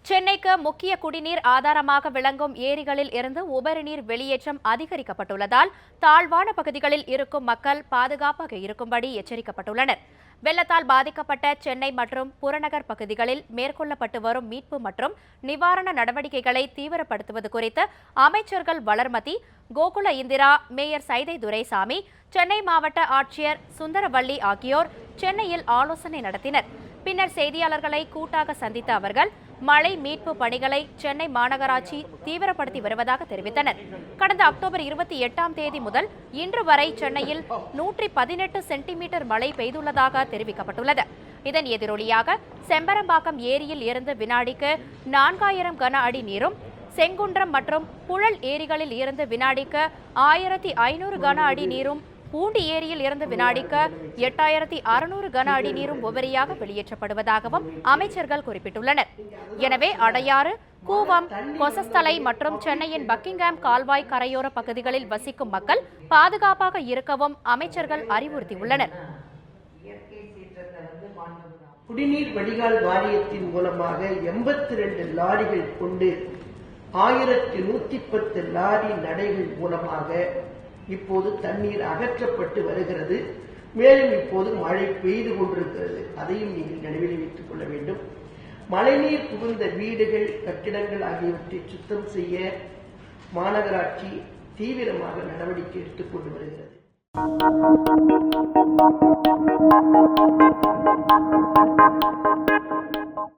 சென்னைக்கு முக்கிய குடிநீர் ஆதாரமாக விளங்கும் ஏரிகளில் இருந்து உபரி நீர் வெளியேற்றம் அதிகரிக்கப்பட்டுள்ளதால் தாழ்வான பகுதிகளில் இருக்கும் மக்கள் பாதுகாப்பாக இருக்கும்படி எச்சரிக்கப்பட்டுள்ளனர். வெள்ளத்தால் பாதிக்கப்பட்ட சென்னை மற்றும் புறநகர் பகுதிகளில் மேற்கொள்ளப்பட்டு வரும் மீட்பு மற்றும் நிவாரண நடவடிக்கைகளை தீவிரப்படுத்துவது குறித்து அமைச்சர்கள் வளர்மதி, கோகுல இந்திரா, மேயர் சைதை துரைசாமி, சென்னை மாவட்ட ஆட்சியர் சுந்தரவள்ளி ஆகியோர் சென்னையில் ஆலோசனை நடத்தினர். பின்னர் செய்தியாளர்களை கூட்டாக சந்தித்த அவர்கள் மழை மீட்பு பணிகளை சென்னை மாநகராட்சி தீவிரப்படுத்தி வருவதாக தெரிவித்தனர். கடந்த அக்டோபர் 28ஆம் தேதி முதல் இன்று வரை சென்னையில் 118 சென்டிமீட்டர் மழை பெய்துள்ளதாக தெரிவிக்கப்பட்டுள்ளது. இதன் எதிரொலியாக செம்பரம்பாக்கம் ஏரியில் இருந்து வினாடிக்கு 4000 கன அடி நீரும், செங்குன்றம் மற்றும் புழல் ஏரிகளில் இருந்து வினாடிக்கு 1500 கன அடி நீரும், பூண்டி ஏரியில் இருந்து வினாடிக்கு 8600 கன அடி நீரும் உபரியாக வெளியேற்றப்படுவதாகவும் அமைச்சர்கள் குறிப்பிட்டுள்ளனர். எனவே அடையாறு, கூவம், கொசஸ்தலை மற்றும் சென்னையின் பக்கிங்ஹாம் கால்வாய் கரையோர பகுதிகளில் வசிக்கும் மக்கள் பாதுகாப்பாக இருக்கவும் அமைச்சர்கள் அறிவுறுத்தியுள்ளனர். குடிநீர் வடிகால் வாரியத்தின் மூலமாக 82 லாரிகள் கொண்டு 1110 லாரி நடைகள் மூலமாக இப்போது தண்ணீர் அகற்றப்பட்டு வருகிறது. மேலும் இப்போது மழை பெய்து கொண்டிருக்கிறது. அதையும் நீங்கள் நினைவில் வைத்துக் கொள்ள வேண்டும். மழைநீர் புகுந்த வீடுகள், கட்டிடங்கள் ஆகியவற்றை சுத்தம் செய்ய மாநகராட்சி தீவிரமாக நடவடிக்கை எடுத்துக் கொண்டு வருகிறது.